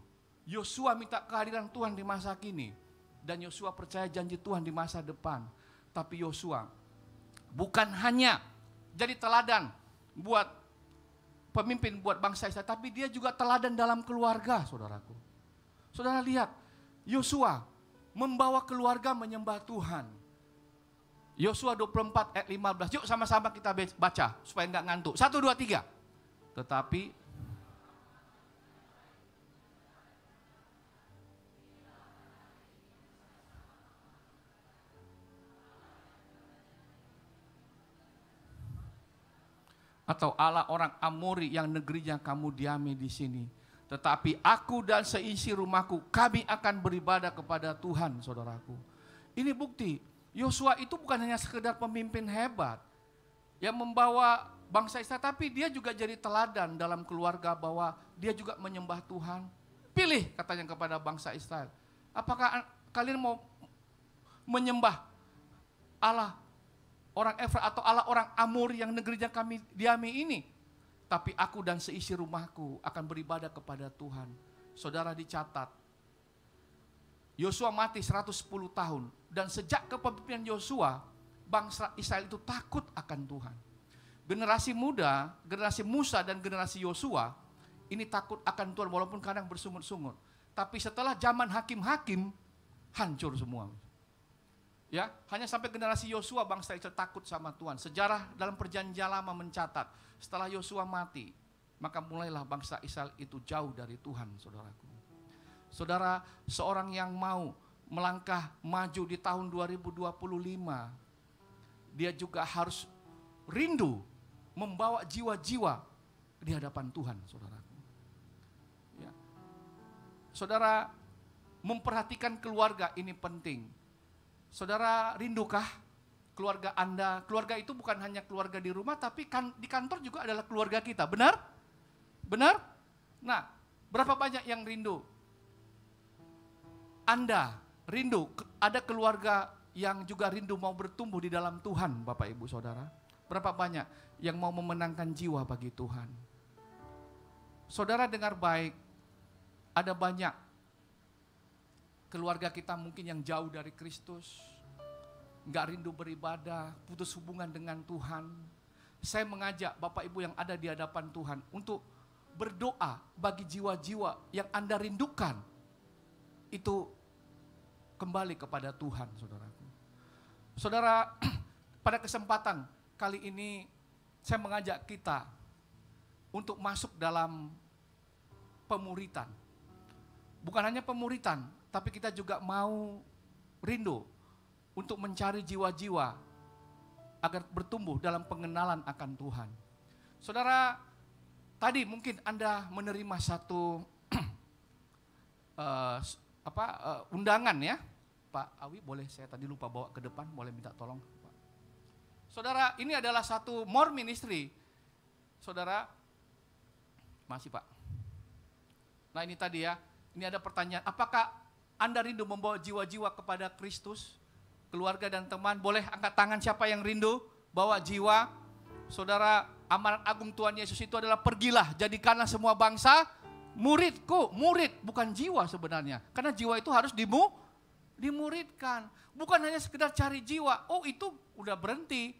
Yosua minta kehadiran Tuhan di masa kini. Dan Yosua percaya janji Tuhan di masa depan. Tapi Yosua bukan hanya jadi teladan buat pemimpin, buat bangsa Israel. Tapi dia juga teladan dalam keluarga, saudaraku. Saudara lihat, Yosua membawa keluarga menyembah Tuhan. Yosua 24 ayat 15. Yuk sama-sama kita baca supaya nggak ngantuk. 1, 2, 3. Tetapi atau Allah orang Amori yang negerinya kamu diami di sini. Tetapi aku dan seisi rumahku, kami akan beribadah kepada Tuhan, saudaraku. Ini bukti, Yosua itu bukan hanya sekedar pemimpin hebat yang membawa bangsa Israel, tapi dia juga jadi teladan dalam keluarga bahwa dia juga menyembah Tuhan. Pilih katanya kepada bangsa Israel, apakah kalian mau menyembah Allah orang Efrat atau Allah orang Amor yang negerinya kami diami ini? Tapi aku dan seisi rumahku akan beribadah kepada Tuhan. Saudara, dicatat, Yosua mati 110 tahun. Dan sejak kepemimpinan Yosua, bangsa Israel itu takut akan Tuhan. Generasi muda, generasi Musa dan generasi Yosua, ini takut akan Tuhan walaupun kadang bersungut-sungut. Tapi setelah zaman hakim-hakim, hancur semua. Ya, hanya sampai generasi Yosua bangsa Israel takut sama Tuhan. Sejarah dalam perjanjian lama mencatat, setelah Yosua mati, maka mulailah bangsa Israel itu jauh dari Tuhan, saudaraku. Saudara, seorang yang mau melangkah maju di tahun 2025, dia juga harus rindu membawa jiwa-jiwa di hadapan Tuhan, saudaraku. Ya. Saudara, memperhatikan keluarga ini penting. Saudara, rindukah keluarga Anda? Keluarga itu bukan hanya keluarga di rumah, tapi di kantor juga adalah keluarga kita. Benar? Benar? Nah, berapa banyak yang rindu? Anda rindu, ada keluarga yang juga rindu mau bertumbuh di dalam Tuhan, Bapak Ibu Saudara. Berapa banyak yang mau memenangkan jiwa bagi Tuhan? Saudara dengar baik, ada banyak keluarga kita mungkin yang jauh dari Kristus, nggak rindu beribadah, putus hubungan dengan Tuhan. Saya mengajak Bapak Ibu yang ada di hadapan Tuhan untuk berdoa bagi jiwa-jiwa yang Anda rindukan, itu kembali kepada Tuhan, saudaraku. Saudara, pada kesempatan kali ini saya mengajak kita untuk masuk dalam pemuritan. Bukan hanya pemuritan, tapi kita juga mau rindu untuk mencari jiwa-jiwa agar bertumbuh dalam pengenalan akan Tuhan. Saudara, tadi mungkin Anda menerima satu undangan ya. Pak Awi, boleh saya tadi lupa bawa ke depan, boleh minta tolong Pak. Saudara, ini adalah satu more ministry. Saudara, masih Pak. Nah ini tadi ya, Ini ada pertanyaan, apakah Anda rindu membawa jiwa-jiwa kepada Kristus? Keluarga dan teman, boleh angkat tangan siapa yang rindu bawa jiwa? Saudara, amanat agung Tuhan Yesus itu adalah pergilah, jadikanlah semua bangsa muridku. Murid, bukan jiwa sebenarnya. Karena jiwa itu harus dimuridkan. Bukan hanya sekedar cari jiwa, oh itu udah berhenti.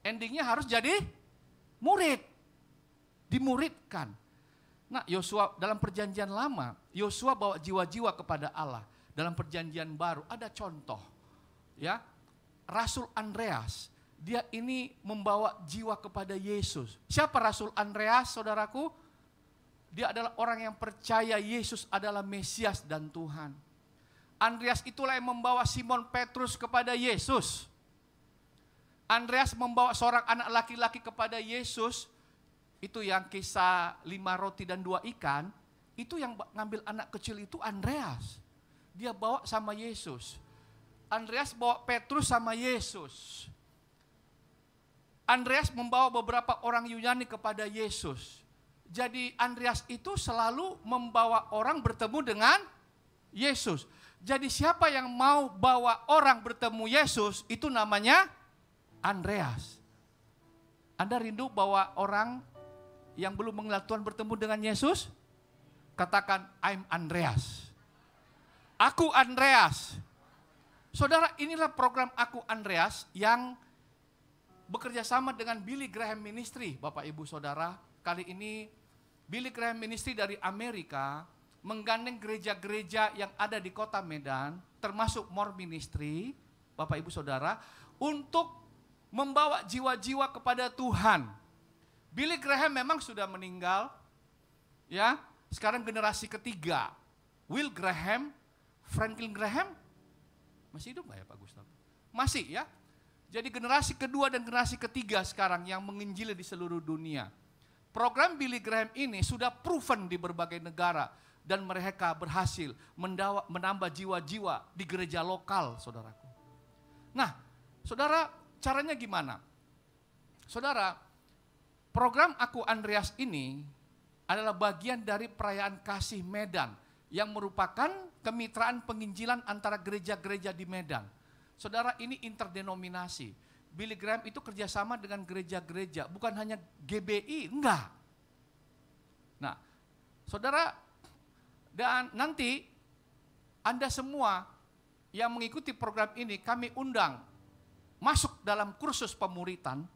Endingnya harus jadi murid, dimuridkan. Nah, Yosua dalam perjanjian lama, Yosua bawa jiwa-jiwa kepada Allah. Dalam perjanjian baru ada contoh, ya, Rasul Andreas, dia ini membawa jiwa kepada Yesus. Siapa Rasul Andreas, saudaraku? Dia adalah orang yang percaya Yesus adalah Mesias dan Tuhan. Andreas itulah yang membawa Simon Petrus kepada Yesus. Andreas membawa seorang anak laki-laki kepada Yesus. Itu yang kisah 5 roti dan 2 ikan, itu yang ngambil anak kecil itu Andreas. Dia bawa sama Yesus. Andreas bawa Petrus sama Yesus. Andreas membawa beberapa orang Yunani kepada Yesus. Jadi Andreas itu selalu membawa orang bertemu dengan Yesus. Jadi siapa yang mau bawa orang bertemu Yesus, itu namanya Andreas. Anda rindu bawa orang yang belum mengenal Tuhan bertemu dengan Yesus? Katakan, I'm Andreas. Aku Andreas. Saudara, inilah program Aku Andreas yang bekerja sama dengan Billy Graham Ministry, Bapak Ibu Saudara. Kali ini Billy Graham Ministry dari Amerika menggandeng gereja-gereja yang ada di kota Medan, termasuk More Ministry, Bapak Ibu Saudara, untuk membawa jiwa-jiwa kepada Tuhan. Billy Graham memang sudah meninggal, ya. Sekarang generasi ketiga, Will Graham, Franklin Graham, masih hidup nggak ya Pak Gustaf? Masih ya. Jadi generasi kedua dan generasi ketiga sekarang yang menginjili di seluruh dunia. Program Billy Graham ini sudah proven di berbagai negara dan mereka berhasil menambah jiwa-jiwa di gereja lokal, saudaraku. Nah, saudara, caranya gimana? Saudara, program Aku Andreas ini adalah bagian dari perayaan kasih Medan yang merupakan kemitraan penginjilan antara gereja-gereja di Medan. Saudara, ini interdenominasi. Billy Graham itu kerjasama dengan gereja-gereja, bukan hanya GBI, enggak. Nah, saudara, dan nanti Anda semua yang mengikuti program ini kami undang masuk dalam kursus pemuritan,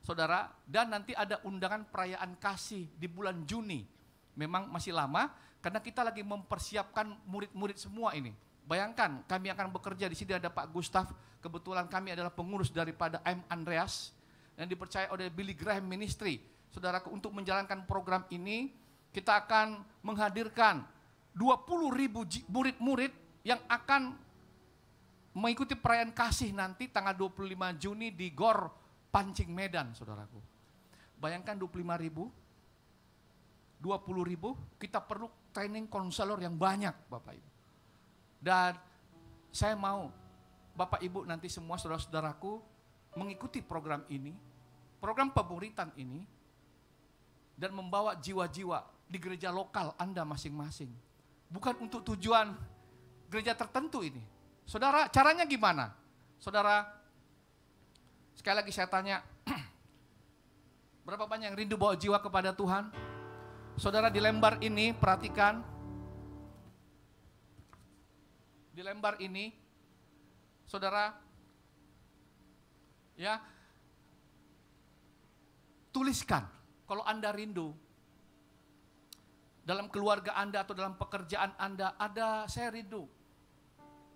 saudara, dan nanti ada undangan perayaan kasih di bulan Juni. Memang masih lama karena kita lagi mempersiapkan murid-murid semua ini. Bayangkan, kami akan bekerja di sini, ada Pak Gustaf, kebetulan kami adalah pengurus daripada I'm Andreas yang dipercaya oleh Billy Graham Ministry. Saudaraku, untuk menjalankan program ini kita akan menghadirkan 20.000 murid-murid yang akan mengikuti perayaan kasih nanti tanggal 25 Juni di GOR Pancing Medan, saudaraku. Bayangkan 25.000, 20.000, kita perlu training konselor yang banyak, Bapak Ibu. Dan saya mau Bapak Ibu nanti semua saudara-saudaraku mengikuti program ini, program pemuritan ini, dan membawa jiwa-jiwa di gereja lokal Anda masing-masing. Bukan untuk tujuan gereja tertentu ini. Saudara, caranya gimana? Saudara, sekali lagi saya tanya, berapa banyak yang rindu bawa jiwa kepada Tuhan? Saudara, di lembar ini, perhatikan. Di lembar ini, saudara, ya, tuliskan kalau Anda rindu. Dalam keluarga Anda atau dalam pekerjaan Anda, saya rindu.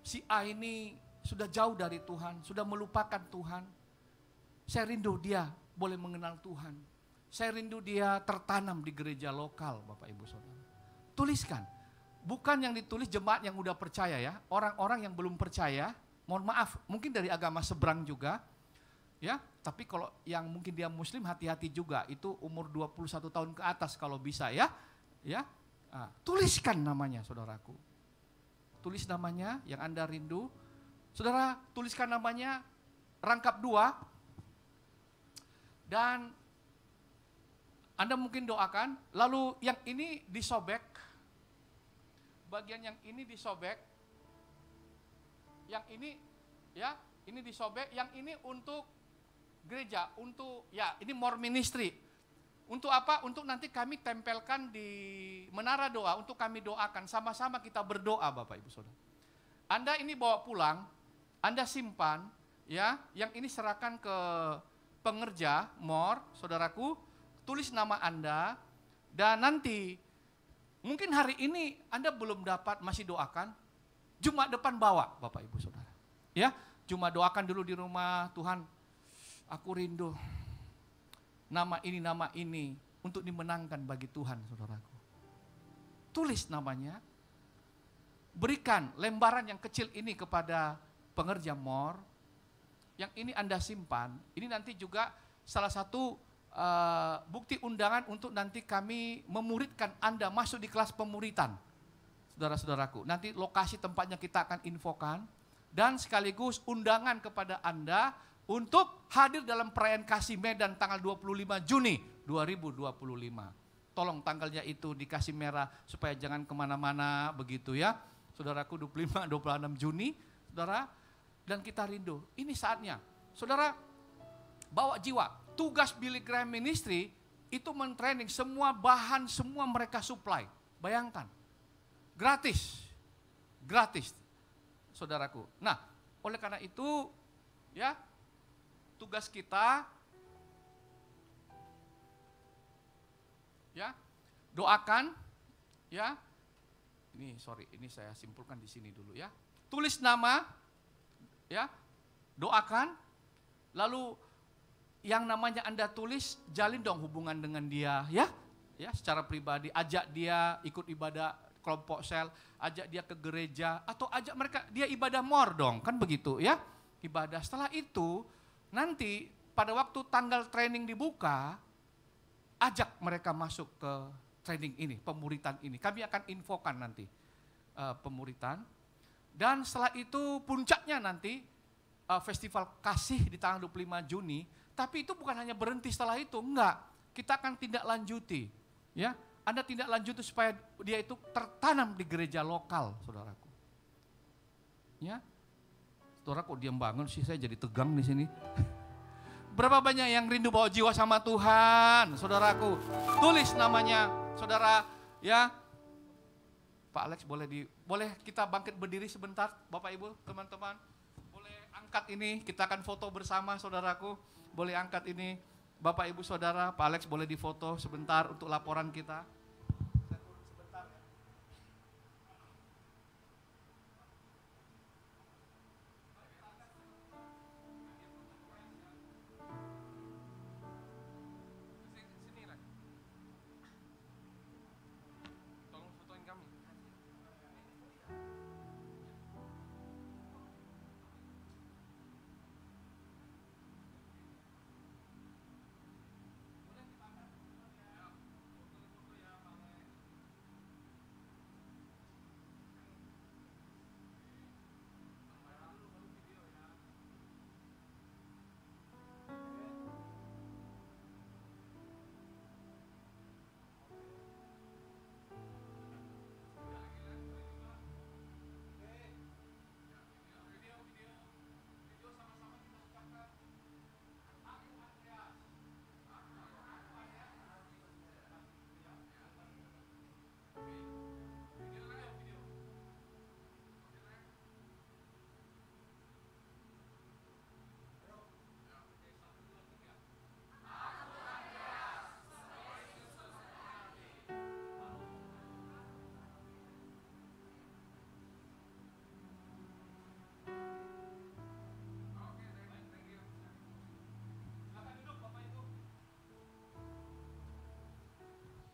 Si A ini sudah jauh dari Tuhan, sudah melupakan Tuhan. Saya rindu dia boleh mengenal Tuhan. Saya rindu dia tertanam di gereja lokal, Bapak Ibu Saudara. Tuliskan. Bukan yang ditulis jemaat yang udah percaya ya. Orang-orang yang belum percaya, mohon maaf, mungkin dari agama seberang juga. Ya, tapi kalau yang mungkin dia muslim hati-hati juga. Itu umur 21 tahun ke atas kalau bisa ya. Ya. Nah, tuliskan namanya, saudaraku. Tulis namanya yang Anda rindu. Saudara, tuliskan namanya, rangkap 2. Dan Anda mungkin doakan, lalu yang ini disobek, bagian yang ini disobek, yang ini ya, ini disobek, yang ini untuk gereja, untuk ya ini more ministry. Untuk apa? Untuk nanti kami tempelkan di menara doa, untuk kami doakan, sama-sama kita berdoa Bapak Ibu Saudara. Anda ini bawa pulang, Anda simpan, ya, yang ini serahkan ke pengerja, more, saudaraku, tulis nama Anda, dan nanti mungkin hari ini Anda belum dapat, masih doakan, Jumat depan bawa Bapak Ibu Saudara. Ya, cuma doakan dulu di rumah, Tuhan, aku rindu nama ini untuk dimenangkan bagi Tuhan, saudaraku. Tulis namanya, berikan lembaran yang kecil ini kepada pengerja more, yang ini Anda simpan, ini nanti juga salah satu bukti undangan untuk nanti kami memuridkan Anda masuk di kelas pemuritan, saudara-saudaraku. Nanti lokasi tempatnya kita akan infokan, dan sekaligus undangan kepada Anda untuk hadir dalam perayaan Kasih Medan tanggal 25 Juni 2025. Tolong tanggalnya itu dikasih merah supaya jangan kemana-mana begitu ya. Saudaraku, 25-26 Juni, saudara, dan kita rindu. Ini saatnya, saudara, bawa jiwa. Tugas Billy Graham Ministry itu mentraining semua bahan, semua mereka supply. Bayangkan, gratis, saudaraku. Nah, oleh karena itu, ya, tugas kita, ya, doakan, ya. Ini saya simpulkan di sini dulu ya. Tulis nama, ya, doakan, lalu yang namanya Anda tulis, jalin dong hubungan dengan dia, ya, secara pribadi, ajak dia ikut ibadah kelompok sel, ajak dia ke gereja, atau ajak mereka dia ibadah more dong, kan begitu ya, ibadah. Setelah itu, nanti pada waktu tanggal training dibuka, ajak mereka masuk ke training ini, pemuritan ini. Kami akan infokan nanti pemuritan. Dan setelah itu puncaknya nanti festival kasih di tanggal 25 Juni. Tapi itu bukan hanya berhenti setelah itu, enggak. Kita akan tindak lanjuti. Ya, Anda tindak lanjuti supaya dia itu tertanam di gereja lokal, saudaraku. Ya, saudara kok diam bangun sih, saya jadi tegang di sini. Berapa banyak yang rindu bawa jiwa sama Tuhan, saudaraku. Tulis namanya, saudara, ya. Pak Alex boleh kita bangkit berdiri sebentar, Bapak Ibu, teman-teman. Boleh angkat ini, kita akan foto bersama, saudaraku. Boleh angkat ini, Bapak Ibu Saudara, Pak Alex boleh difoto sebentar untuk laporan kita. Saya turun sebentar ya. Sini lagi. Tolong fotoin kami.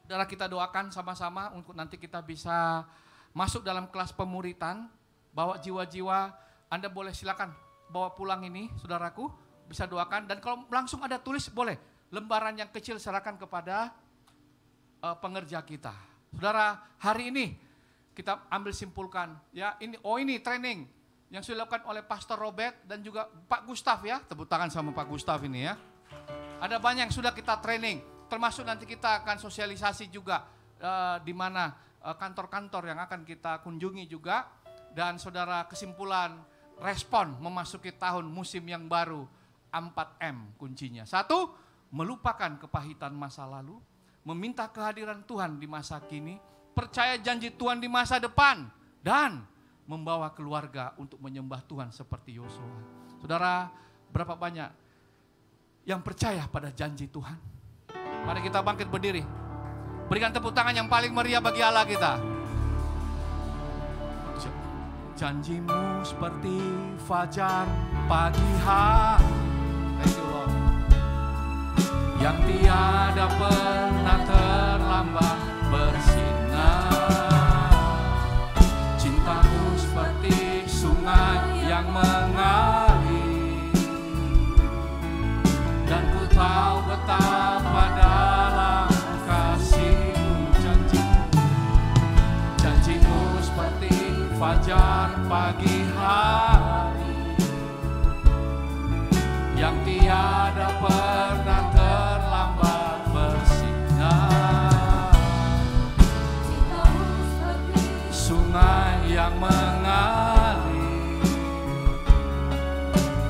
Saudara, kita doakan sama-sama untuk nanti kita bisa masuk dalam kelas pemuritan, bawa jiwa-jiwa. Anda boleh silakan bawa pulang ini, saudaraku, bisa doakan. Dan kalau langsung ada tulis, boleh. Lembaran yang kecil serahkan kepada pengerja kita. Saudara, hari ini kita ambil simpulkan, ya, ini training yang sudah dilakukan oleh Pastor Robert dan juga Pak Gustaf, ya. Tepuk tangan sama Pak Gustaf ini, ya. Ada banyak yang sudah kita training. Termasuk nanti kita akan sosialisasi juga di mana kantor-kantor yang akan kita kunjungi juga. Dan saudara, kesimpulan respon memasuki tahun musim yang baru, 4M kuncinya. 1, melupakan kepahitan masa lalu, meminta kehadiran Tuhan di masa kini, percaya janji Tuhan di masa depan, dan membawa keluarga untuk menyembah Tuhan seperti Yosua. Saudara, berapa banyak yang percaya pada janji Tuhan? Mari kita bangkit berdiri. Berikan tepuk tangan yang paling meriah bagi Allah kita. Janjimu seperti fajar pagi hari, thank you Lord, yang tiada pernah terlambat bersinar. Cintamu seperti sungai yang mengalir, dan ku tahu betapa dalam kasih-Mu. Janjimu seperti fajar pagi hari, yang tiada pernah terlambat bersinar. Sungai yang mengalir,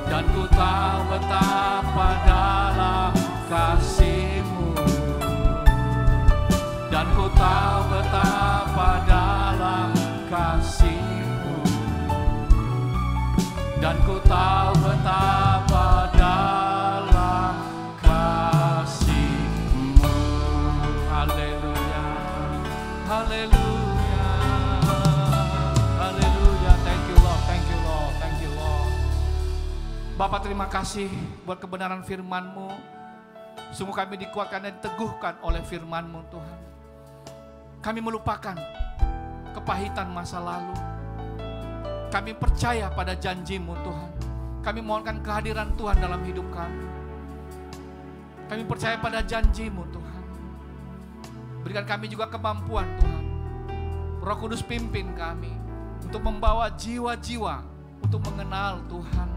dan ku tahu betapa dalam kasih-Mu, dan ku tahu betapa dalam kasih-Mu, dan ku tahu betapa dalam kasih-Mu. Haleluya, haleluya, haleluya. Thank you Lord, thank you Lord, thank you Lord. Bapak, terima kasih buat kebenaran firman-Mu. Sungguh kami dikuatkan dan diteguhkan oleh firman-Mu Tuhan. Kami melupakan kepahitan masa lalu. Kami percaya pada janji-Mu Tuhan. Kami mohonkan kehadiran Tuhan dalam hidup kami. Kami percaya pada janji-Mu Tuhan. Berikan kami juga kemampuan Tuhan. Roh Kudus pimpin kami untuk membawa jiwa-jiwa untuk mengenal Tuhan.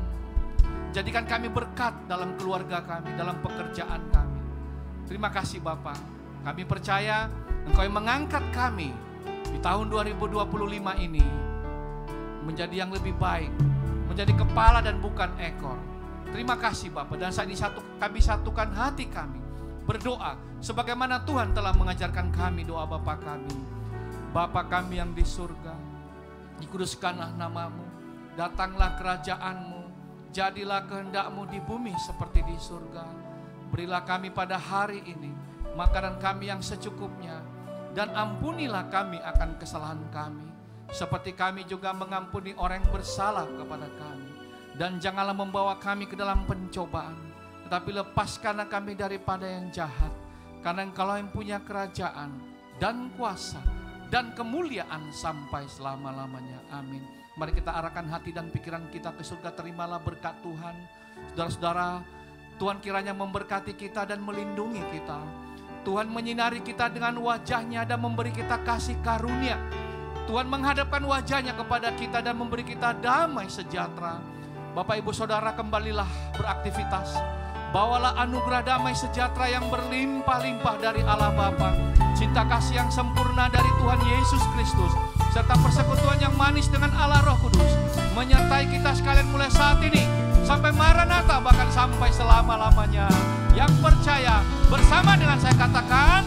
Jadikan kami berkat dalam keluarga kami, dalam pekerjaan kami. Terima kasih Bapa. Kami percaya Engkau yang mengangkat kami di tahun 2025 ini menjadi yang lebih baik, menjadi kepala dan bukan ekor. Terima kasih Bapa. Dan saat ini kami satukan hati kami berdoa sebagaimana Tuhan telah mengajarkan kami doa Bapa kami. Bapa kami yang di surga, dikuduskanlah nama-Mu, datanglah kerajaan-Mu, jadilah kehendak-Mu di bumi seperti di surga. Berilah kami pada hari ini makanan kami yang secukupnya, dan ampunilah kami akan kesalahan kami, seperti kami juga mengampuni orang yang bersalah kepada kami. Dan janganlah membawa kami ke dalam pencobaan, tetapi lepaskanlah kami daripada yang jahat. Karena Engkau yang punya kerajaan dan kuasa dan kemuliaan sampai selama-lamanya. Amin. Mari kita arahkan hati dan pikiran kita ke surga. Terimalah berkat Tuhan. Saudara-saudara, Tuhan kiranya memberkati kita dan melindungi kita. Tuhan menyinari kita dengan wajah-Nya dan memberi kita kasih karunia. Tuhan menghadapkan wajah-Nya kepada kita dan memberi kita damai sejahtera. Bapak Ibu Saudara, kembalilah beraktivitas. Bawalah anugerah damai sejahtera yang berlimpah-limpah dari Allah Bapa, cinta kasih yang sempurna dari Tuhan Yesus Kristus, serta persekutuan yang manis dengan Allah Roh Kudus menyertai kita sekalian mulai saat ini sampai Maranatha, bahkan sampai selama-lamanya. Yang percaya bersama dengan saya katakan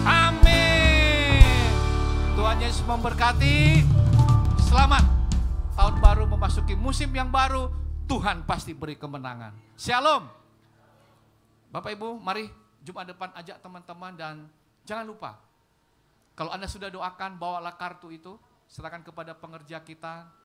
amin. Tuhan Yesus memberkati. Selamat tahun baru memasuki musim yang baru. Tuhan pasti beri kemenangan. Shalom. Bapak Ibu, mari Jumat depan ajak teman-teman, dan jangan lupa, kalau Anda sudah doakan, bawalah kartu itu, serahkan kepada pengerja kita.